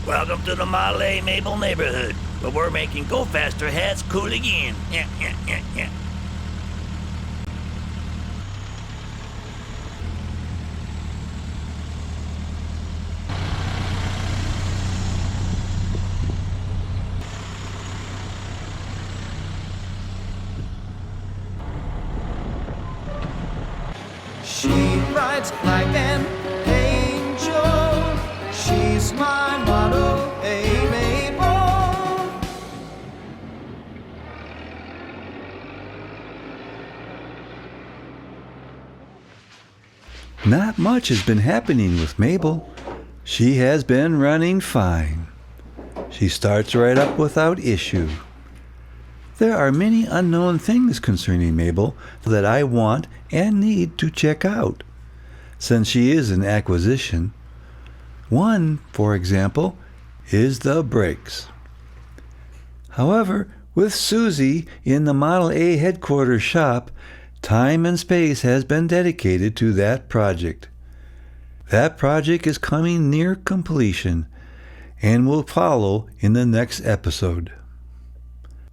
Welcome to the Model A Mabel neighborhood, where we're making Go Faster hats cool again. Yeah. She rides like an angel. She's my model, A Mabel. Not much has been happening with Mabel. She has been running fine. She starts right up without issue. There are many unknown things concerning Mabel that I want and need to check out, since she is an acquisition. One, for example, is the brakes. However, with Susie in the Model A headquarters shop, time and space has been dedicated to that project. That project is coming near completion and will follow in the next episode.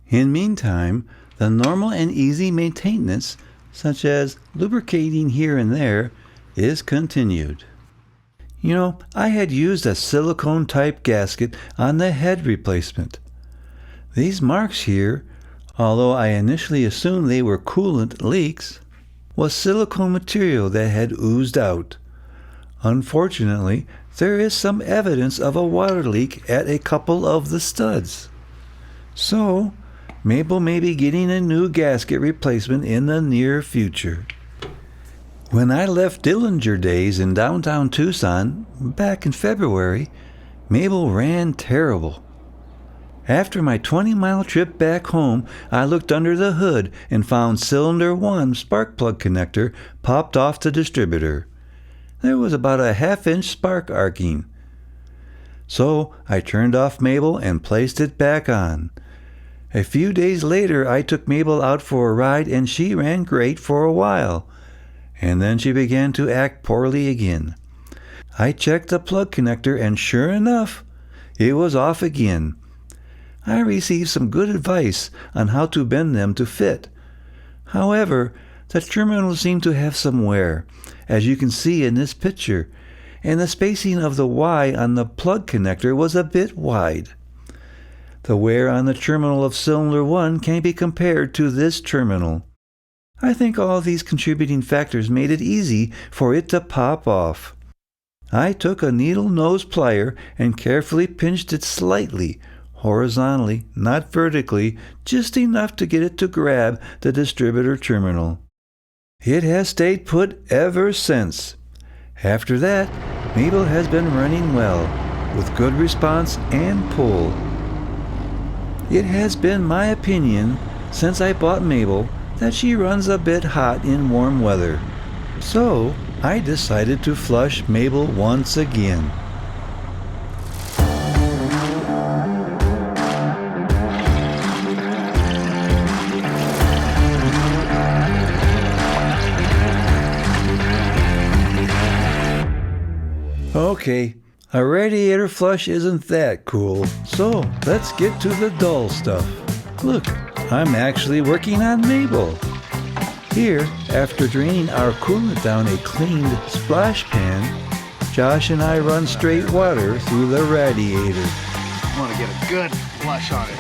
In meantime, the normal and easy maintenance, such as lubricating here and there, is continued. You know, I had used a silicone-type gasket on the head replacement. These marks here, although I initially assumed they were coolant leaks, was silicone material that had oozed out. Unfortunately, there is some evidence of a water leak at a couple of the studs. So, Mabel may be getting a new gasket replacement in the near future. When I left Dillinger Days in downtown Tucson back in February, Mabel ran terrible. After my 20-mile trip back home, I looked under the hood and found cylinder 1 spark plug connector popped off the distributor. There was about a half-inch spark arcing. So I turned off Mabel and placed it back on. A few days later, I took Mabel out for a ride and she ran great for a while. And then she began to act poorly again. I checked the plug connector and sure enough, it was off again. I received some good advice on how to bend them to fit. However, the terminals seem to have some wear, as you can see in this picture, and the spacing of the Y on the plug connector was a bit wide. The wear on the terminal of cylinder 1 can be compared to this terminal. I think all these contributing factors made it easy for it to pop off. I took a needle nose plier and carefully pinched it slightly, horizontally, not vertically, just enough to get it to grab the distributor terminal. It has stayed put ever since. After that, Mabel has been running well, with good response and pull. It has been my opinion, since I bought Mabel, that she runs a bit hot in warm weather. So, I decided to flush Mabel once again. Okay, a radiator flush isn't that cool, so let's get to the dull stuff. Look, I'm actually working on Mabel. Here, after draining our coolant down a cleaned splash pan, Josh and I run straight water through the radiator. I want to get a good flush on it.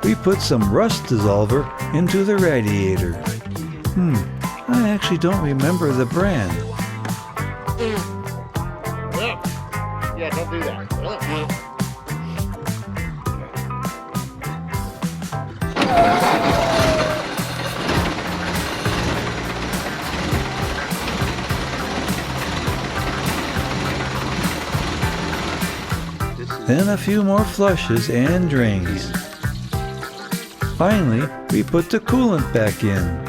We put some rust dissolver into the radiator. I actually don't remember the brand. Yeah, don't do that. Then a few more flushes and drains. Finally, we put the coolant back in.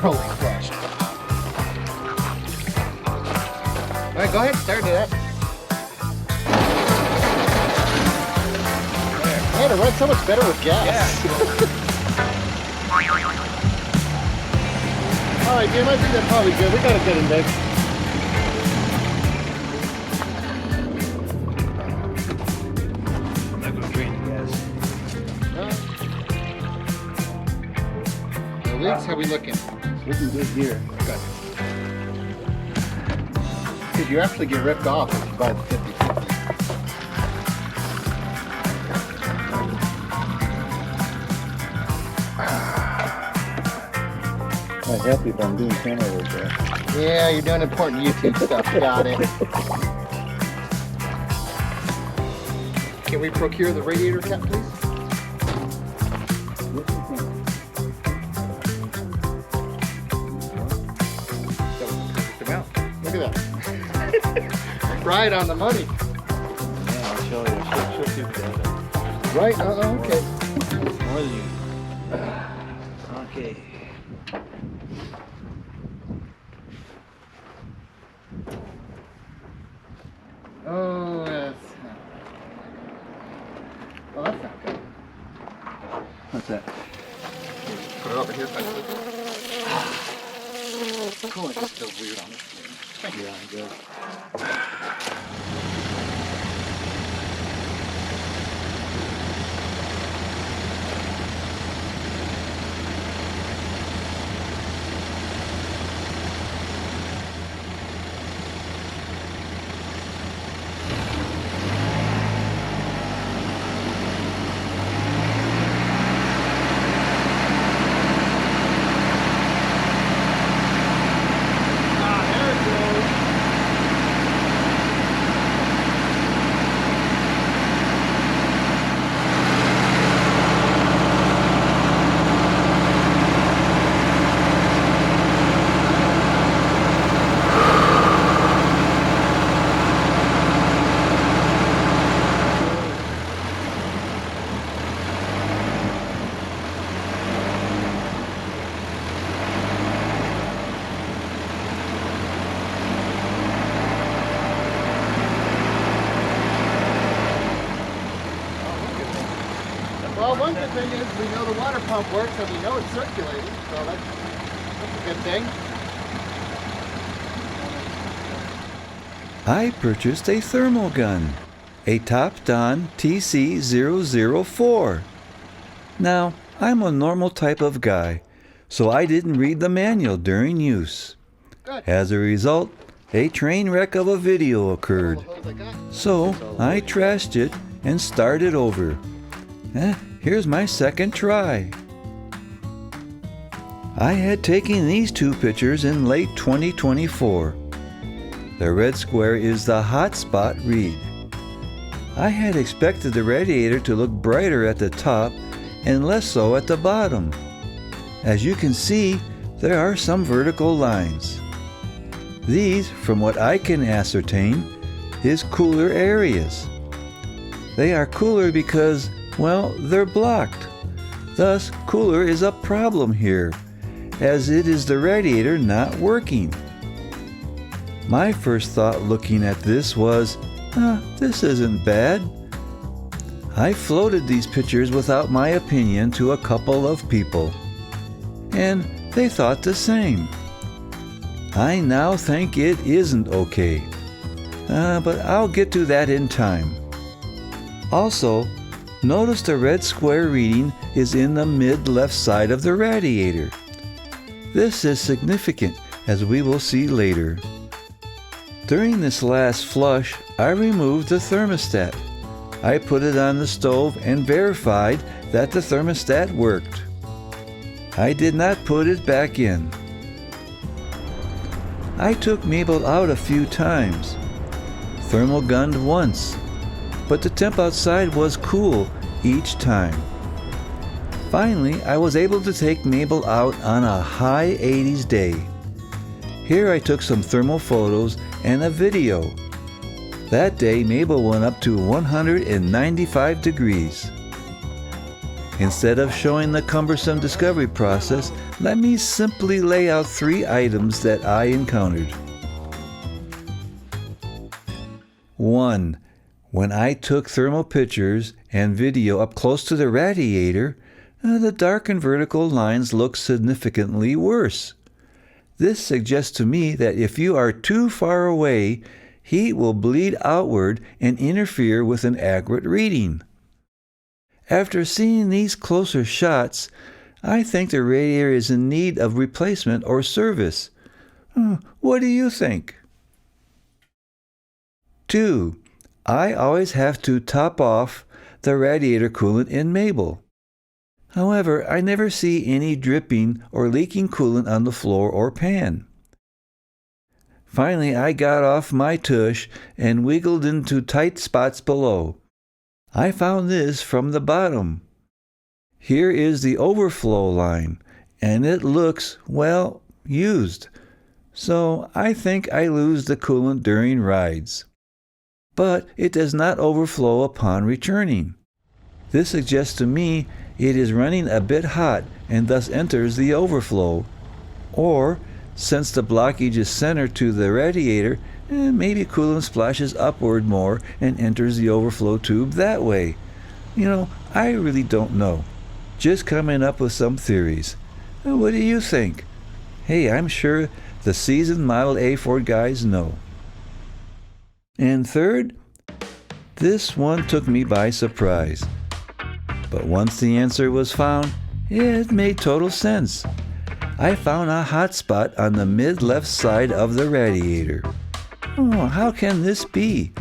Holy gosh. All right, go ahead, start it up. Man, it runs so much better with gas. Yeah. All right, Jim, I think that's probably good. We got a good index. I'm not going to drain the gas. The leaks, how we looking? Looking good here. Good. Because you actually get ripped off if you buy the 50/50. I'm happy if I'm doing camera work there. Yeah, you're doing important YouTube stuff. Got it. Can we procure the radiator cap, please? That was the perfect amount. Look at that. Right on the money. Yeah, I'll show you. She'll keep that. Right? Okay. More than you. Okay. Oh, that's... Well, that's not good. What's that? Put it over here. Cool, it just feels weird on this thing. Yeah, good. Well, one good thing is we know the water pump works and we know it's circulating, so that's a good thing. I purchased a thermal gun, a Top-Don TC004. Now, I'm a normal type of guy, so I didn't read the manual during use. Good. As a result, a train wreck of a video occurred. So I trashed it and started over. Here's my second try. I had taken these two pictures in late 2024. The red square is the hotspot read. I had expected the radiator to look brighter at the top and less so at the bottom. As you can see, there are some vertical lines. These, from what I can ascertain, is cooler areas. They are cooler because, well, they're blocked. Thus, cooler is a problem here, as it is the radiator not working. My first thought looking at this was, this isn't bad. I floated these pictures without my opinion to a couple of people, and they thought the same. I now think it isn't okay, but I'll get to that in time. Also, notice the red square reading is in the mid-left side of the radiator. This is significant, as we will see later. During this last flush, I removed the thermostat. I put it on the stove and verified that the thermostat worked. I did not put it back in. I took Mabel out a few times, thermal gunned once, but the temp outside was cool each time. Finally, I was able to take Mabel out on a high 80s day. Here I took some thermal photos and a video. That day, Mabel went up to 195 degrees. Instead of showing the cumbersome discovery process, let me simply lay out 3 items that I encountered. 1. When I took thermal pictures and video up close to the radiator, the dark and vertical lines looked significantly worse. This suggests to me that if you are too far away, heat will bleed outward and interfere with an accurate reading. After seeing these closer shots, I think the radiator is in need of replacement or service. What do you think? 2. I always have to top off the radiator coolant in Mabel. However, I never see any dripping or leaking coolant on the floor or pan. Finally, I got off my tush and wiggled into tight spots below. I found this from the bottom. Here is the overflow line, and it looks, well, used. So I think I lose the coolant during rides. But it does not overflow upon returning. This suggests to me it is running a bit hot and thus enters the overflow. Or, since the blockage is centered to the radiator, maybe coolant splashes upward more and enters the overflow tube that way. I really don't know. Just coming up with some theories. What do you think? Hey, I'm sure the seasoned Model A Ford guys know. And third, this one took me by surprise. But once the answer was found, it made total sense. I found a hot spot on the mid-left side of the radiator. How can this be?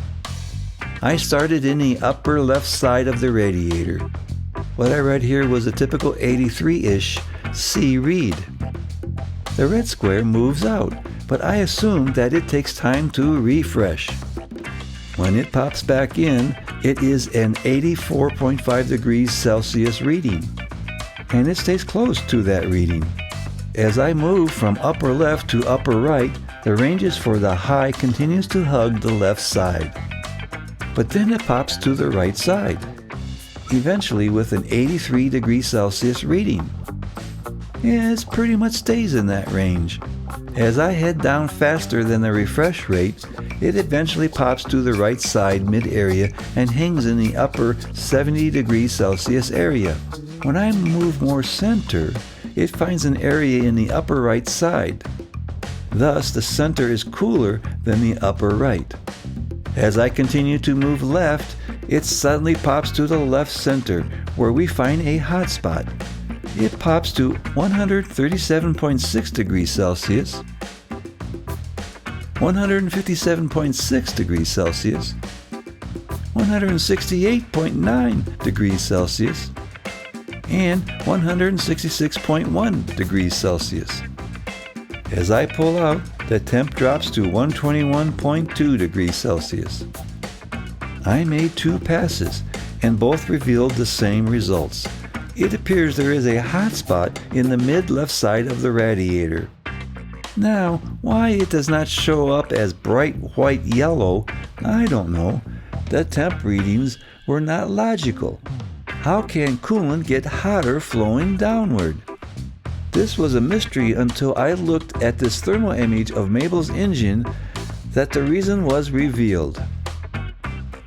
I started in the upper left side of the radiator. What I read here was a typical 83-ish C read. The red square moves out, but I assume that it takes time to refresh. When it pops back in, it is an 84.5 degrees Celsius reading, and it stays close to that reading. As I move from upper left to upper right, the ranges for the high continues to hug the left side. But then it pops to the right side, eventually with an 83 degrees Celsius reading. It pretty much stays in that range. As I head down faster than the refresh rate, it eventually pops to the right side mid-area and hangs in the upper 70 degrees Celsius area. When I move more center, it finds an area in the upper right side. Thus, the center is cooler than the upper right. As I continue to move left, it suddenly pops to the left center, where we find a hot spot. It pops to 137.6 degrees Celsius, 157.6 degrees Celsius, 168.9 degrees Celsius, and 166.1 degrees Celsius. As I pull out, the temp drops to 121.2 degrees Celsius. I made 2 passes, and both revealed the same results. It appears there is a hot spot in the mid-left side of the radiator. Now, why it does not show up as bright white yellow, I don't know. The temp readings were not logical. How can coolant get hotter flowing downward? This was a mystery until I looked at this thermal image of Mabel's engine that the reason was revealed.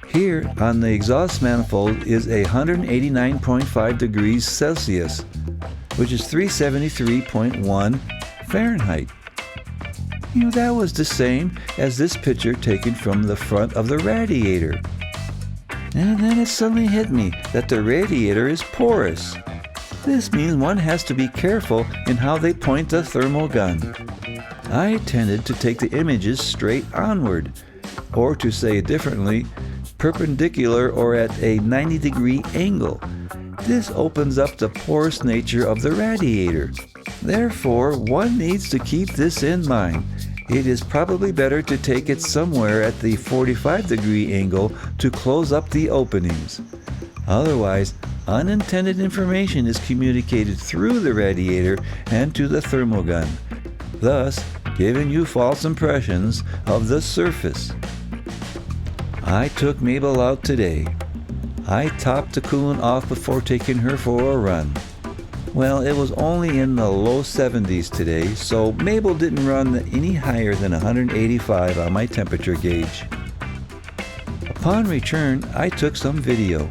Here on the exhaust manifold is a 189.5 degrees Celsius, which is 373.1 Fahrenheit. That was the same as this picture taken from the front of the radiator. And then it suddenly hit me that the radiator is porous. This means one has to be careful in how they point the thermal gun. I tended to take the images straight onward, or to say it differently, perpendicular or at a 90-degree angle. This opens up the porous nature of the radiator. Therefore, one needs to keep this in mind. It is probably better to take it somewhere at the 45-degree angle to close up the openings. Otherwise, unintended information is communicated through the radiator and to the thermal gun, thus giving you false impressions of the surface. I took Mabel out today. I topped the coolant off before taking her for a run. Well, it was only in the low 70s today, so Mabel didn't run any higher than 185 on my temperature gauge. Upon return, I took some video.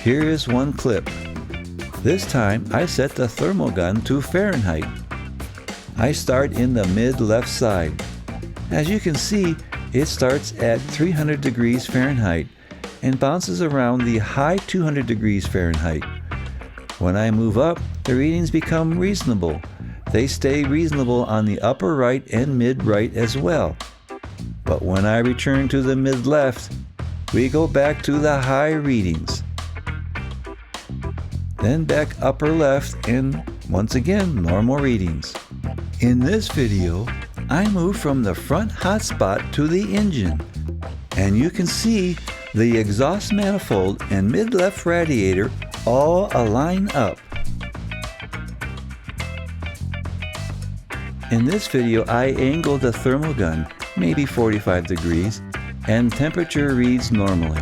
Here is one clip. This time, I set the thermal gun to Fahrenheit. I start in the mid-left side. As you can see, it starts at 300 degrees Fahrenheit and bounces around the high 200 degrees Fahrenheit. When I move up, the readings become reasonable. They stay reasonable on the upper right and mid-right as well. But when I return to the mid-left, we go back to the high readings. Then back upper left and once again normal readings. In this video, I move from the front hotspot to the engine, and you can see the exhaust manifold and mid-left radiator all align up. In this video, I angle the thermal gun, maybe 45 degrees, and temperature reads normally.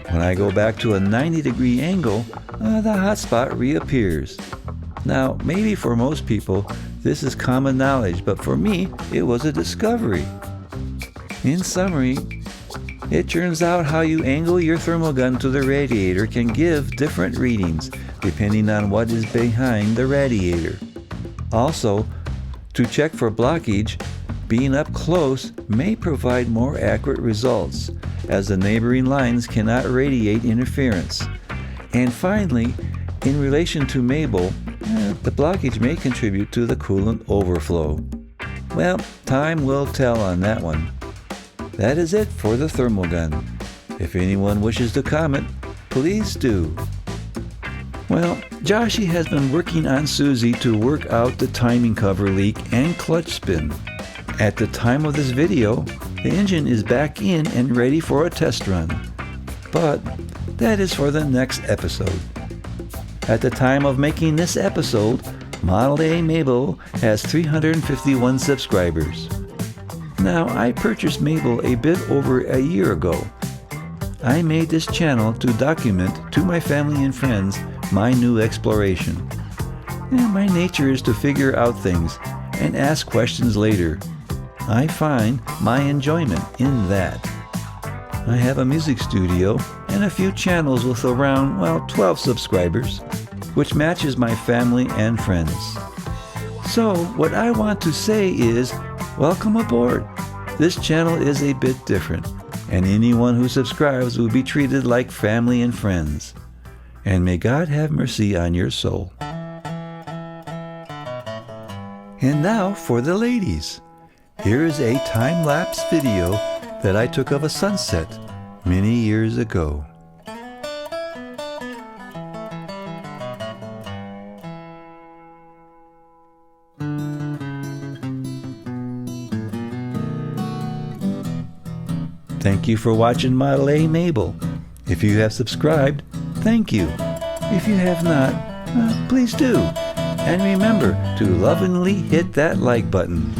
When I go back to a 90-degree angle, the hotspot reappears. Now, maybe for most people, this is common knowledge, but for me, it was a discovery. In summary, it turns out how you angle your thermal gun to the radiator can give different readings depending on what is behind the radiator. Also, to check for blockage, being up close may provide more accurate results, as the neighboring lines cannot radiate interference. And finally, in relation to Mabel, the blockage may contribute to the coolant overflow. Well, time will tell on that one. That is it for the thermal gun. If anyone wishes to comment, please do. Well, Joshy has been working on Susie to work out the timing cover leak and clutch spin. At the time of this video, the engine is back in and ready for a test run. But that is for the next episode. At the time of making this episode, Model A Mabel has 351 subscribers. Now, I purchased Mabel a bit over a year ago. I made this channel to document to my family and friends my new exploration. And my nature is to figure out things and ask questions later. I find my enjoyment in that. I have a music studio and a few channels with around, 12 subscribers, which matches my family and friends. So, what I want to say is, welcome aboard. This channel is a bit different, and anyone who subscribes will be treated like family and friends. And may God have mercy on your soul. And now for the ladies. Here is a time-lapse video that I took of a sunset many years ago. Thank you for watching Model A Mabel. If you have subscribed, thank you. If you have not, please do. And remember to lovingly hit that like button.